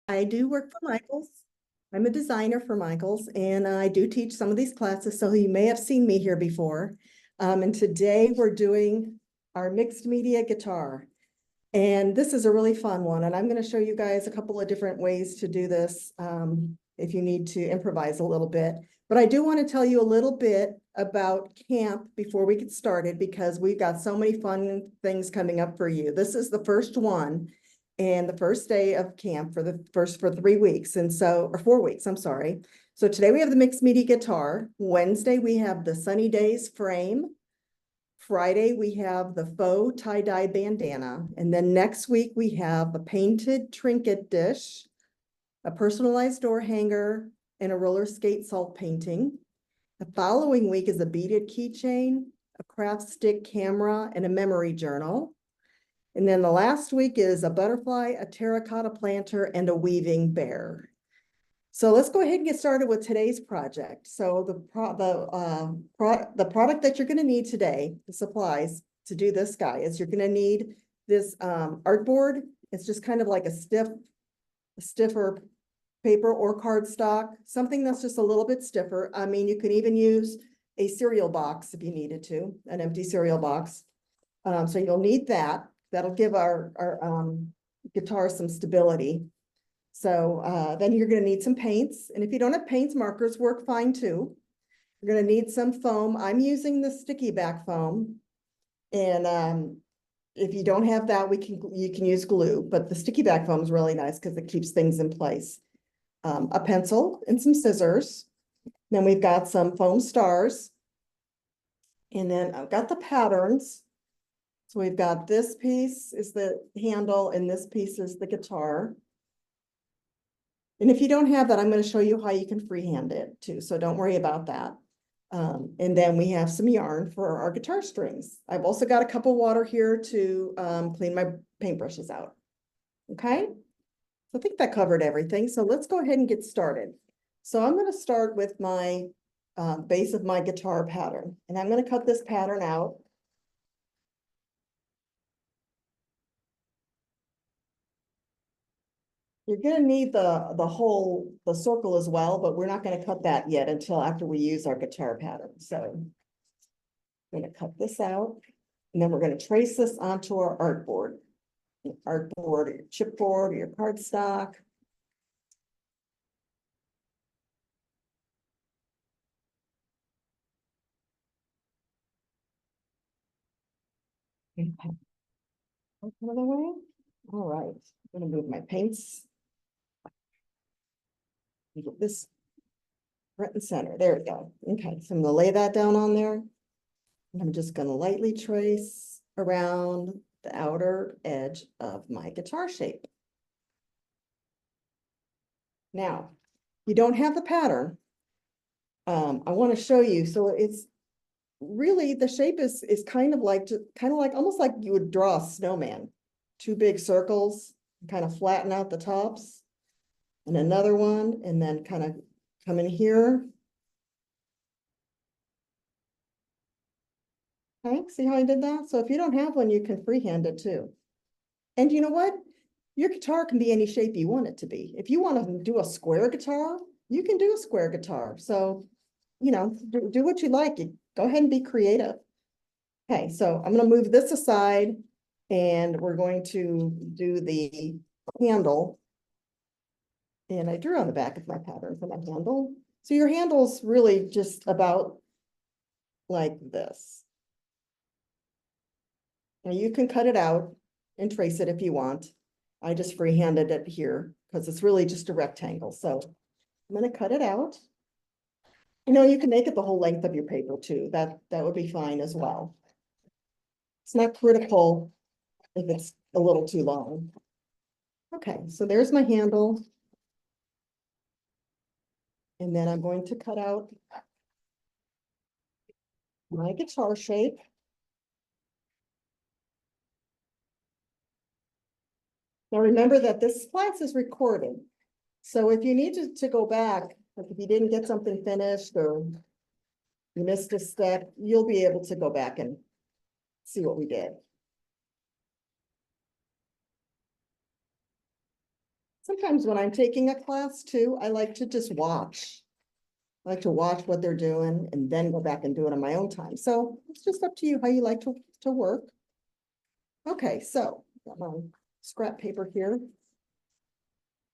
I do work for Michaels. I'm a designer for Michaels, and I do teach some of these classes, so you may have seen me here before. And today we're doing our mixed media guitar. And this is a really fun one, and I'm going to show you guys a couple of different ways to do this if you need to improvise a little bit. But I do want to tell you a little bit about camp before we get started, because we've got so many fun things coming up for you. This is the first one and the first day of camp for 3 weeks. And so, or 4 weeks, I'm sorry. So today we have the mixed media guitar. Wednesday, we have the Sunny Days frame. Friday, we have the faux tie-dye bandana. And then next week, we have a painted trinket dish, a personalized door hanger, and a roller skate salt painting. The following week is a beaded keychain, a craft stick camera, and a memory journal. And then the last week is a butterfly, a terracotta planter, and a weaving bear. So let's go ahead and get started with today's project. So the product that you're going to need today, the supplies to do this guy, is you're going to need this artboard. It's just kind of like a stiffer paper or cardstock, something that's just a little bit stiffer. I mean, you could even use a cereal box if you needed to, an empty cereal box. So you'll need that. That'll give our guitar some stability. So then you're going to need some paints. And if you don't have paints, markers work fine too. You're going to need some foam. I'm using the sticky back foam. And if you don't have that, you can use glue, but the sticky back foam is really nice because it keeps things in place. A pencil and some scissors. Then we've got some foam stars. And then I've got the patterns. So we've got this piece is the handle and this piece is the guitar. And if you don't have that, I'm going to show you how you can freehand it too. So don't worry about that. And then we have some yarn for our guitar strings. I've also got a cup of water here to clean my paintbrushes out. Okay. So I think that covered everything. So let's go ahead and get started. So I'm going to start with my base of my guitar pattern. And I'm going to cut this pattern out. You're going to need the circle as well, but we're not going to cut that yet until after we use our guitar pattern. So I'm going to cut this out, and then we're going to trace this onto our artboard. Artboard, or your chipboard, or your cardstock. Okay. Another way. All right. I'm going to move my paints. Get this front and center. There we go. Okay, so I'm going to lay that down on there. And I'm just going to lightly trace around the outer edge of my guitar shape. Now, you don't have the pattern. I want to show you. So it's really, the shape is kind of like almost like you would draw a snowman. 2 big circles, kind of flatten out the tops. And another one, and then kind of come in here. Okay, see how I did that? So if you don't have one, you can freehand it too. And you know what? Your guitar can be any shape you want it to be. If you want to do a square guitar, you can do a square guitar. So, you know, do what you like. Go ahead and be creative. Okay, so I'm going to move this aside, and we're going to do the handle. And I drew on the back of my pattern for my handle. So your handle's really just about like this. Now you can cut it out and trace it if you want. I just freehanded it here because it's really just a rectangle. So I'm going to cut it out. You know, you can make it the whole length of your paper too. That would be fine as well. It's not critical if it's a little too long. Okay, so there's my handle. And then I'm going to cut out my guitar shape. Now remember that this class is recorded. So if you need to go back, like if you didn't get something finished or you missed a step, you'll be able to go back and see what we did. Sometimes when I'm taking a class too, I like to just watch. I like to watch what they're doing and then go back and do it on my own time. So it's just up to you how you like to work. Okay, so got my scrap paper here.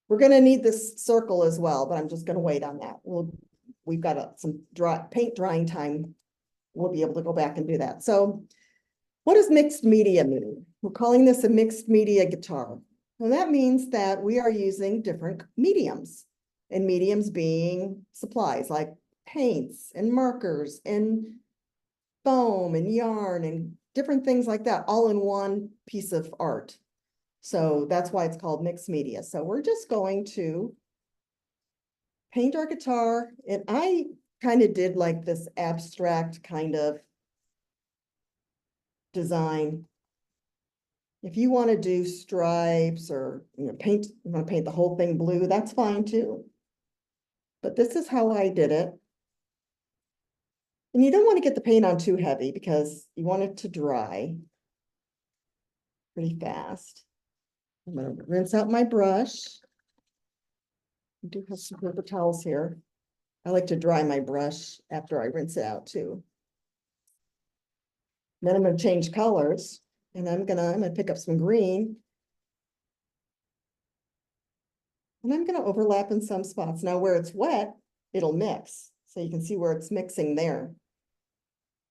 We're gonna need this circle as well, but I'm just gonna wait on that. We've got some paint drying time. We'll be able to go back and do that. So what does mixed media mean? We're calling this a mixed media guitar. And that means that we are using different mediums, and mediums being supplies like paints and markers and foam and yarn and different things like that, all in one piece of art. So that's why it's called mixed media. So we're just going to paint our guitar. And I kind of did like this abstract kind of design. If you want to do stripes or you want to paint the whole thing blue, that's fine too. But this is how I did it. And you don't want to get the paint on too heavy because you want it to dry pretty fast. I'm going to rinse out my brush. I do have some paper towels here. I like to dry my brush after I rinse it out too. Then I'm going to change colors, and I'm gonna pick up some green. And I'm going to overlap in some spots. Now where it's wet, it'll mix. So you can see where it's mixing there.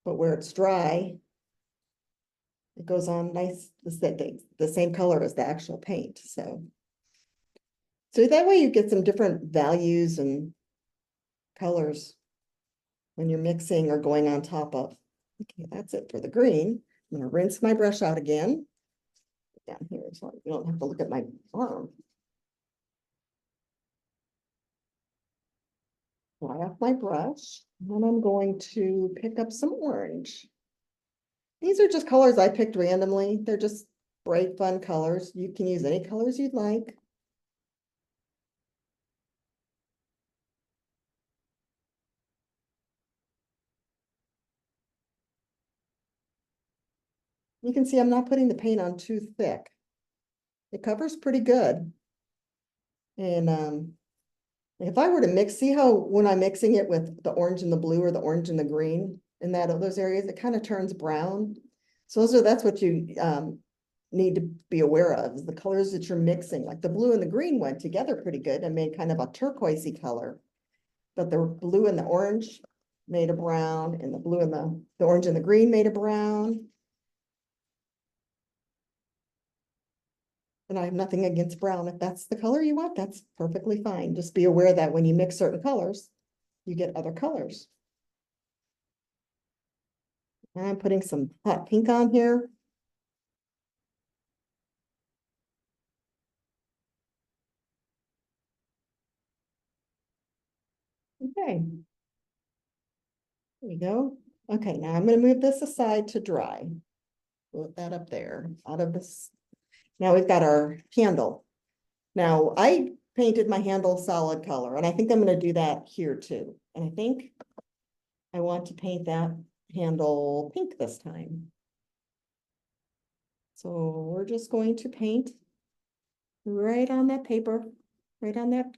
But where it's dry, it goes on nice, the same color as the actual paint. So that way you get some different values and colors when you're mixing or going on top of. Okay, that's it for the green. I'm gonna rinse my brush out again. Down here, so you don't have to look at my arm. Dry off my brush, and then I'm going to pick up some orange. These are just colors I picked randomly. They're just bright, fun colors. You can use any colors you'd like. You can see I'm not putting the paint on too thick. It covers pretty good. And if I were to mix, see how when I'm mixing it with the orange and the blue or the orange and the green in those areas, it kind of turns brown. So that's what you need to be aware of, is the colors that you're mixing. Like the blue and the green went together pretty good and made kind of a turquoisey color. But the blue and the orange made a brown, and the blue and the orange and the green made a brown. And I have nothing against brown. If that's the color you want, that's perfectly fine. Just be aware that when you mix certain colors, you get other colors. And I'm putting some hot pink on here. Okay. There we go. Okay, now I'm going to move this aside to dry. Put that up there out of this. Now we've got our handle. Now I painted my handle solid color, and I think I'm going to do that here too. And I think I want to paint that handle pink this time. So we're just going to paint right on that paper, right on that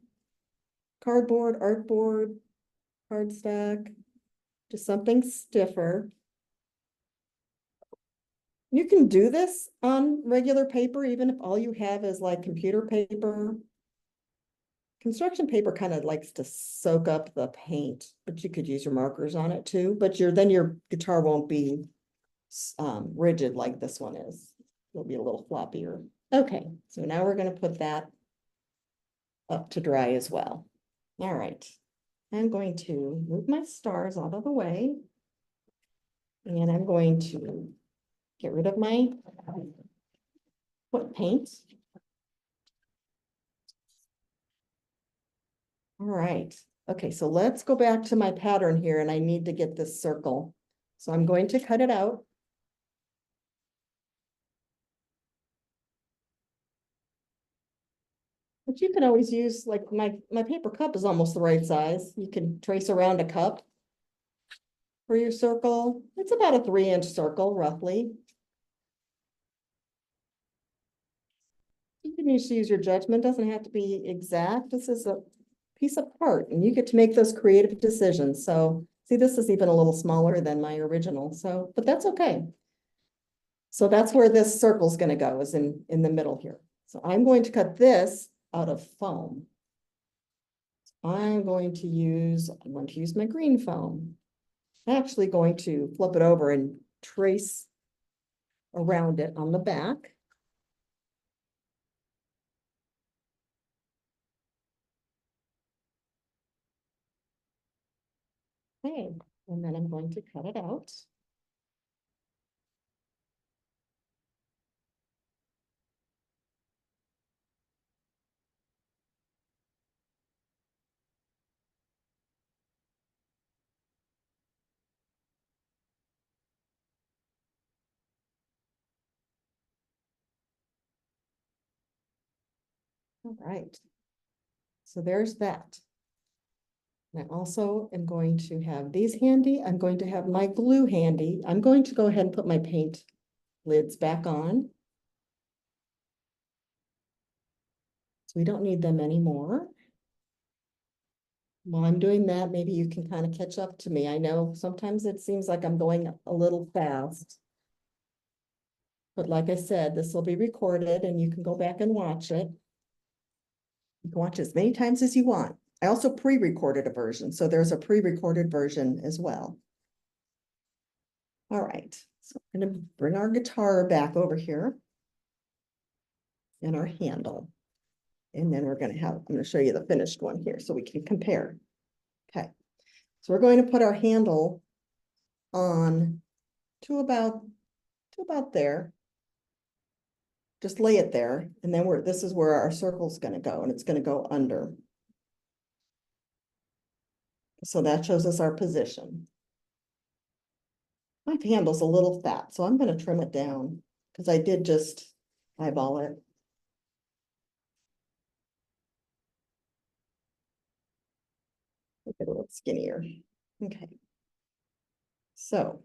cardboard, artboard, cardstock, just something stiffer. You can do this on regular paper, even if all you have is like computer paper. Construction paper kind of likes to soak up the paint, but you could use your markers on it too. But then your guitar won't be rigid like this one is. It'll be a little floppier. Okay, so now we're going to put that up to dry as well. All right, I'm going to move my stars out of the way, and I'm going to get rid of my foot paint. All right. Okay, so let's go back to my pattern here, and I need to get this circle. So I'm going to cut it out. But you can always use, like my paper cup is almost the right size. You can trace around a cup for your circle. It's about a 3-inch circle, roughly. You can need to use your judgment, doesn't have to be exact. This is a piece of art and you get to make those creative decisions. So see, this is even a little smaller than my original, so, but that's okay. So that's where this circle's gonna go, is in the middle here. So I'm going to cut this out of foam. I'm going to use my green foam. I'm actually going to flip it over and trace around it on the back. Okay, and then I'm going to cut it out. All right. So there's that. And I also am going to have these handy. I'm going to have my glue handy. I'm going to go ahead and put my paint lids back on. So we don't need them anymore. While I'm doing that, maybe you can kind of catch up to me. I know sometimes it seems like I'm going a little fast. But like I said, this will be recorded and you can go back and watch it. You can watch as many times as you want. I also pre-recorded a version, so there's a pre-recorded version as well. All right, so I'm gonna bring our guitar back over here and our handle. And then I'm gonna show you the finished one here so we can compare. Okay, so we're going to put our handle on to about there. Just lay it there, and then this is where our circle's gonna go, and it's gonna go under. So that shows us our position. My handle's a little fat, so I'm gonna trim it down, because I did just eyeball it. Make it a little skinnier. Okay. So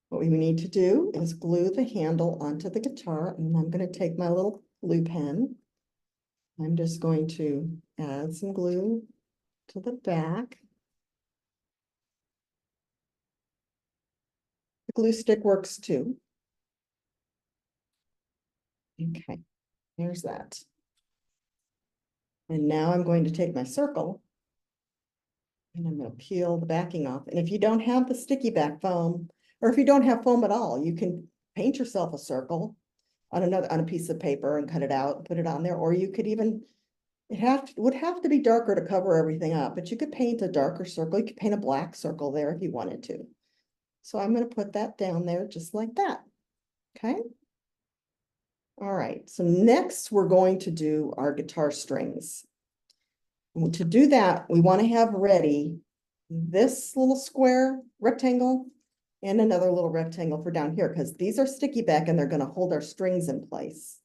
what we need to do is glue the handle onto the guitar, and I'm going to take my little glue pen. I'm just going to add some glue to the back. The glue stick works too. Okay, there's that. And now I'm going to take my circle and I'm going to peel the backing off. And if you don't have the sticky back foam, or if you don't have foam at all, you can paint yourself a circle on a piece of paper and cut it out and put it on there. Or you could even, would have to be darker to cover everything up, but you could paint a darker circle. You could paint a black circle there if you wanted to. So I'm going to put that down there just like that. Okay. All right. So next we're going to do our guitar strings. And to do that, we want to have ready this little square rectangle and another little rectangle for down here, because these are sticky back and they're going to hold our strings in place.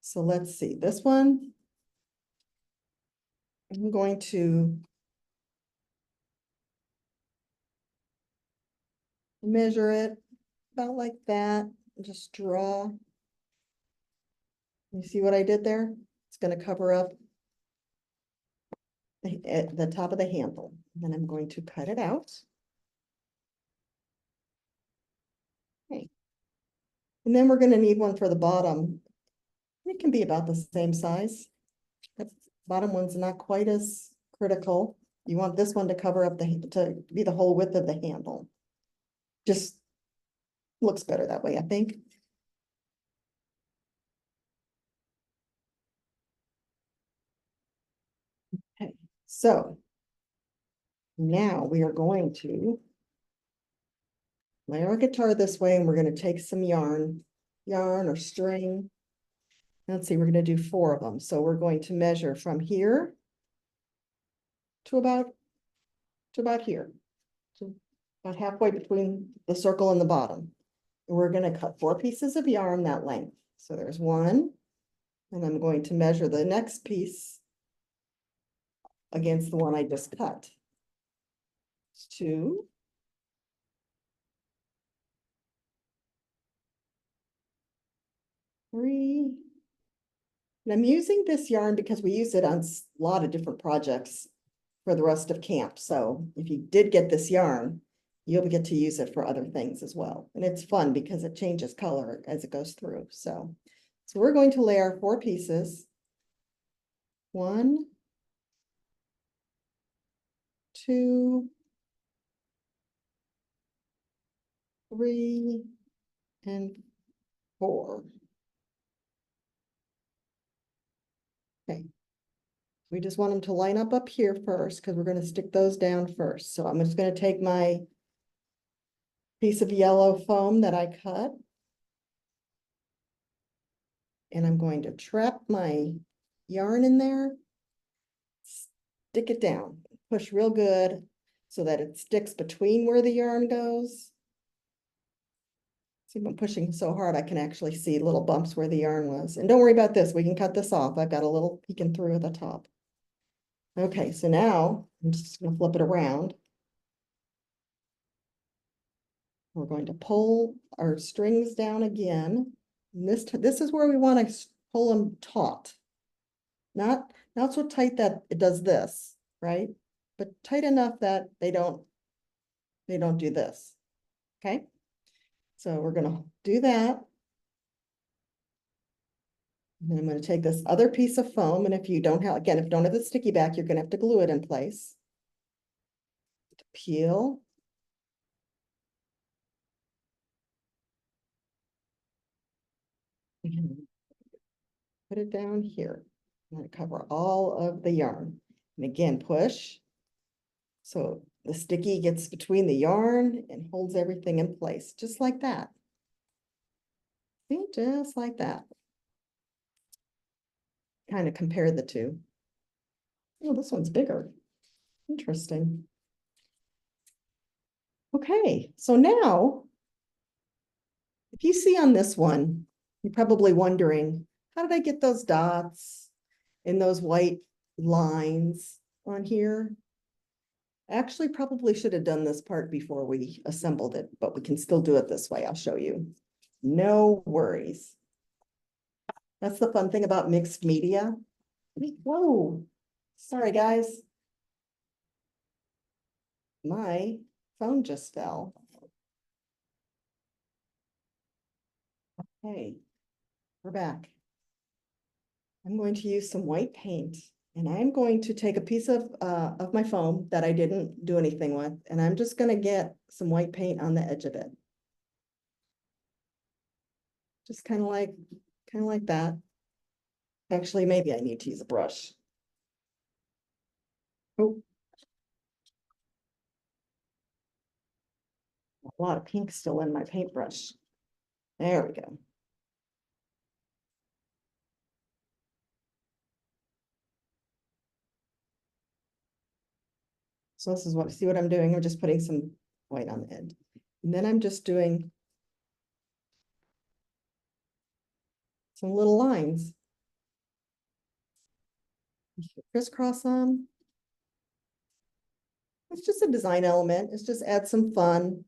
So let's see, this one, I'm going to measure it about like that, and just draw. You see what I did there? It's going to cover up at the top of the handle. And then I'm going to cut it out. Okay. And then we're going to need one for the bottom. It can be about the same size. That bottom one's not quite as critical. You want this one to cover up to be the whole width of the handle. Just looks better that way, I think. Okay, so now we are going to lay our guitar this way, and we're going to take some yarn or string. Let's see, we're going to do 4 of them. So we're going to measure from here to about here, to about halfway between the circle and the bottom. And we're going to cut 4 pieces of yarn that length. So there's 1, and I'm going to measure the next piece against the one I just cut. 2. 3. And I'm using this yarn because we use it on a lot of different projects for the rest of camp. So if you did get this yarn, you'll get to use it for other things as well. And it's fun because it changes color as it goes through. So we're going to layer 4 pieces. 1, 2, 3, and 4. Okay. We just want them to line up here first because we're going to stick those down first. So I'm just going to take my piece of yellow foam that I cut. And I'm going to trap my yarn in there, stick it down, push real good so that it sticks between where the yarn goes. See, I'm pushing so hard I can actually see little bumps where the yarn was. And don't worry about this, we can cut this off. I've got a little peeking through at the top. Okay, so now I'm just going to flip it around. We're going to pull our strings down again. And this is where we want to pull them taut. Not so tight that it does this, right? But tight enough that they don't do this. Okay? So we're gonna do that. And then I'm going to take this other piece of foam, and if you don't have, again, if you don't have the sticky back, you're gonna have to glue it in place. Peel. Put it down here. I'm going to cover all of the yarn. And again, push. So the sticky gets between the yarn and holds everything in place, just like that. See, just like that. Kind of compare the two. Oh, this one's bigger. Interesting. Okay, so now, if you see on this one, you're probably wondering, how did I get those dots and those white lines on here? Actually, probably should have done this part before we assembled it, but we can still do it this way. I'll show you. No worries. That's the fun thing about mixed media. Whoa, sorry guys. My phone just fell. Okay, we're back. I'm going to use some white paint, and I'm going to take a piece of my foam that I didn't do anything with, and I'm just going to get some white paint on the edge of it. Just kind of like that. Actually, maybe I need to use a brush. Oh. A lot of pink still in my paintbrush. There we go. So this is see what I'm doing? I'm just putting some white on the end. And then I'm just doing some little lines. Crisscross them. It's just a design element. It's just add some fun.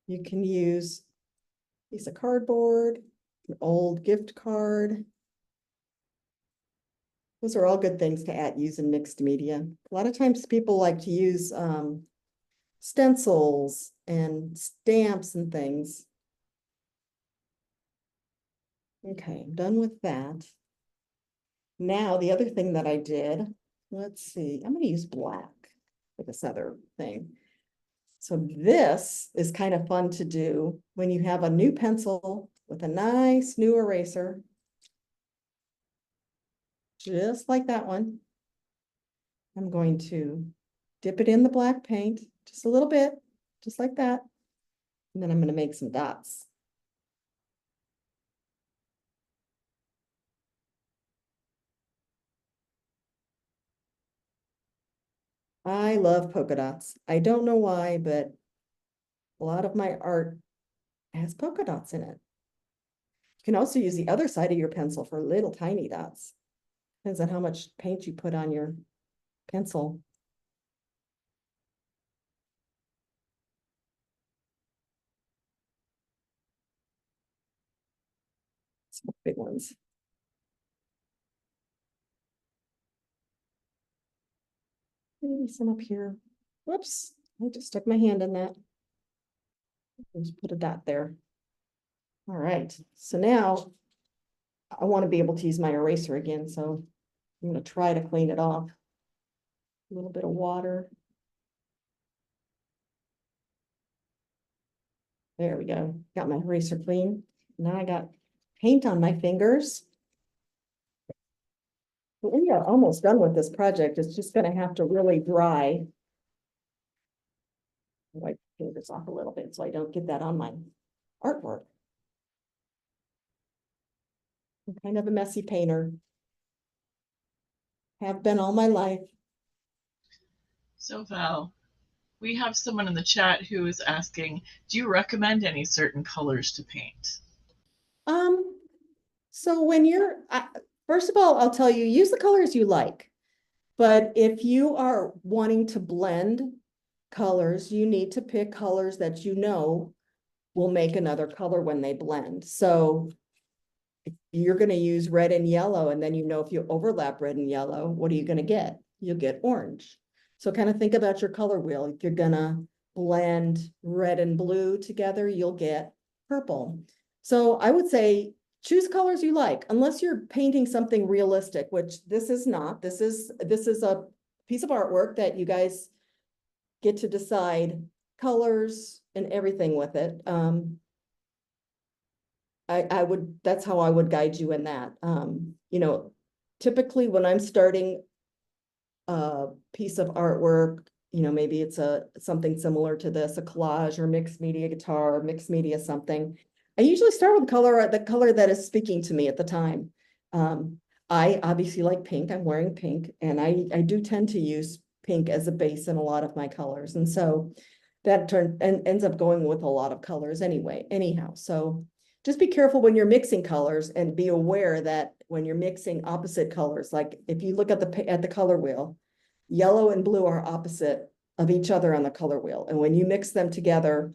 You can use a piece of cardboard, an old gift card. Those are all good things to use in mixed media. A lot of times people like to use stencils and stamps and things. Okay, I'm done with that. Now, the other thing that I did, let's see, I'm going to use black for this other thing. So this is kind of fun to do when you have a new pencil with a nice new eraser, just like that one. I'm going to dip it in the black paint, just a little bit, just like that. And then I'm going to make some dots. I love polka dots. I don't know why, but a lot of my art has polka dots in it. You can also use the other side of your pencil for little tiny dots. Depends on how much paint you put on your pencil. Some big ones. Maybe some up here. Whoops, I just stuck my hand in that. Just put a dot there. All right, so now I want to be able to use my eraser again, so I'm going to try to clean it off. A little bit of water. There we go. Got my eraser clean. Now I got paint on my fingers. But we are almost done with this project. It's just going to have to really dry. Wipe the fingers off a little bit so I don't get that on my artwork. I'm kind of a messy painter. Have been all my life. So Val, we have someone in the chat who is asking, do you recommend any certain colors to paint? So when you're, first of all, I'll tell you, use the colors you like. But if you are wanting to blend colors, you need to pick colors that you know will make another color when they blend. So if you're going to use red and yellow, and then you know if you overlap red and yellow, what are you going to get? You'll get orange. So kind of think about your color wheel. If you're going to blend red and blue together, you'll get purple. So I would say choose colors you like, unless you're painting something realistic, which this is not. This is a piece of artwork that you guys get to decide colors and everything with it. I would, that's how I would guide you in that. You know, typically when I'm starting a piece of artwork, you know, maybe it's something similar to this, a collage or mixed media guitar, mixed media something. I usually start with the color that is speaking to me at the time. I obviously like pink. I'm wearing pink, and I do tend to use pink as a base in a lot of my colors. And so that ends up going with a lot of colors anyway, anyhow. So just be careful when you're mixing colors, and be aware that when you're mixing opposite colors, like if you look at the color wheel, yellow and blue are opposite of each other on the color wheel. And when you mix them together,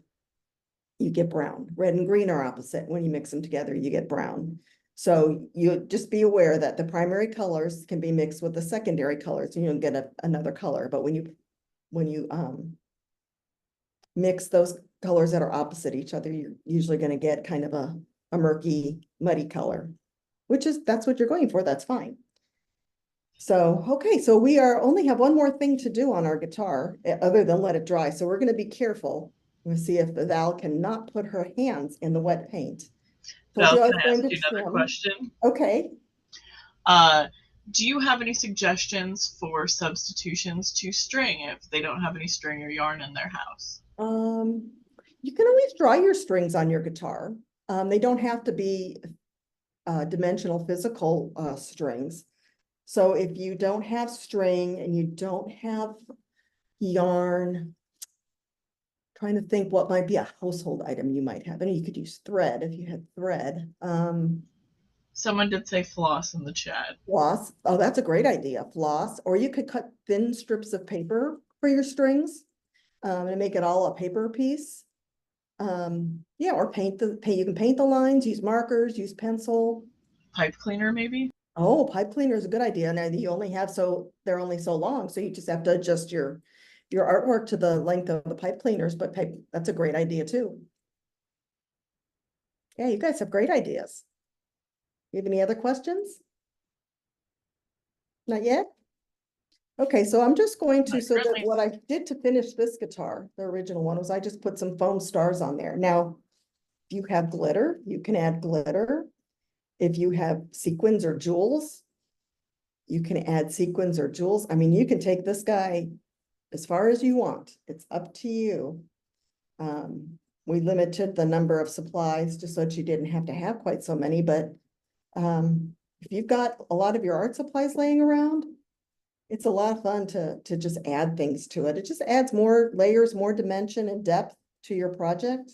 you get brown. Red and green are opposite. When you mix them together, you get brown. So you just be aware that the primary colors can be mixed with the secondary colors, and you'll get another color. But when you mix those colors that are opposite each other, you're usually going to get kind of a murky, muddy color, that's what you're going for. That's fine. So, okay, so we only have one more thing to do on our guitar other than let it dry. So we're going to be careful. We'll see if Val cannot put her hands in the wet paint. Told Val, you I can was I going ask to you another trim. question? Okay. Do you have any suggestions for substitutions to string if they don't have any string or yarn in their house? You can always dry your strings on your guitar. They don't have to be dimensional physical strings. So if you don't have string and you don't have yarn, trying to think what might be a household item you might have. And you could use thread if you had thread. Someone did say floss in the chat. Floss. Oh, that's a great idea. Floss. Or you could cut thin strips of paper for your strings and make it all a paper piece. Yeah, or you can paint the lines, use markers, use pencil. Pipe cleaner, maybe? Oh, pipe cleaner is a good idea. Now you only have they're only so long, so you just have to adjust your artwork to the length of the pipe cleaners, but that's a great idea too. Yeah, you guys have great ideas. You have any other questions? Not yet? Okay, so I'm just going to, so that what I did to finish this guitar, the original one, was I just put some foam stars on there. Now, if you have glitter, you can add glitter. If you have sequins or jewels, you can add sequins or jewels. I mean, you can take this guy as far as you want. It's up to you. We limited the number of supplies just so that you didn't have to have quite so many, but if you've got a lot of your art supplies laying around, it's a lot of fun to just add things to it. It just adds more layers, more dimension and depth to your project.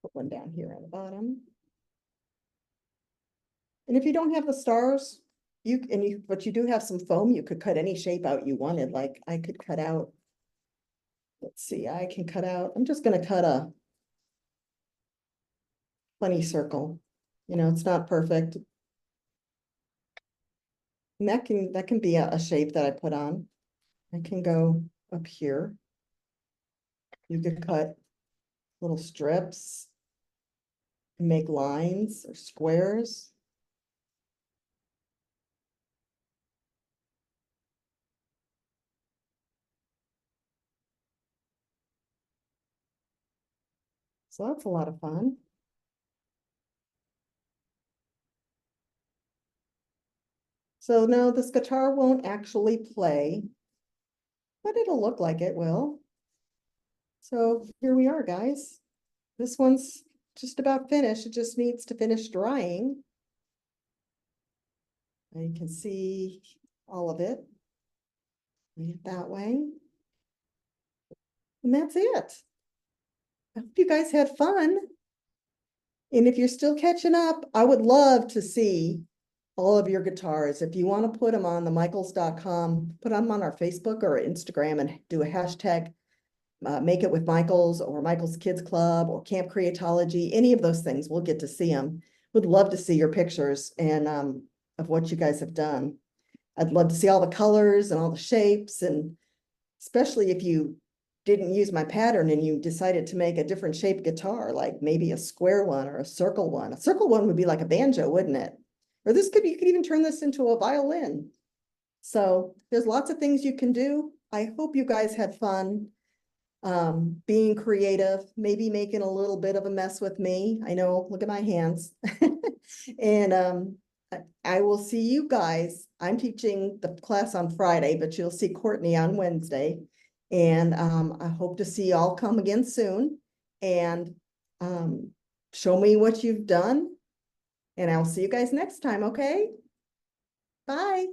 Put one down here on the bottom. And if you don't have the stars, but you do have some foam, you could cut any shape out you wanted, like I could cut out. Let's see, I can cut out, I'm just gonna cut a funny circle. You know, it's not perfect. And that can be a shape that I put on. I can go up here. You could cut little strips, and make lines or squares. So that's a lot of fun. So no, this guitar won't actually play, but it'll look like it will. So here we are, guys. This one's just about finished. It just needs to finish drying. And you can see all of it. Lay it that way. And that's it. I hope you guys had fun. And if you're still catching up, I would love to see all of your guitars. If you want to put them on the michaels.com, put them on our Facebook or Instagram and do a hashtag, Make It With Michaels or Michaels Kids Club or Camp Creatology, any of those things, we'll get to see them. Would love to see your pictures and of what you guys have done. I'd love to see all the colors and all the shapes, and especially if you didn't use my pattern and you decided to make a different shaped guitar, like maybe a square one or a circle one. A circle one would be like a banjo, wouldn't it? Or this could be, you could even turn this into a violin. So there's lots of things you can do. I hope you guys had fun being creative, maybe making a little bit of a mess with me. I know, look at my hands. And I will see you guys. I'm teaching the class on Friday, but you'll see Courtney on Wednesday. And I hope to see y'all come again soon and show me what you've done. And I'll see you guys next time, okay? Bye.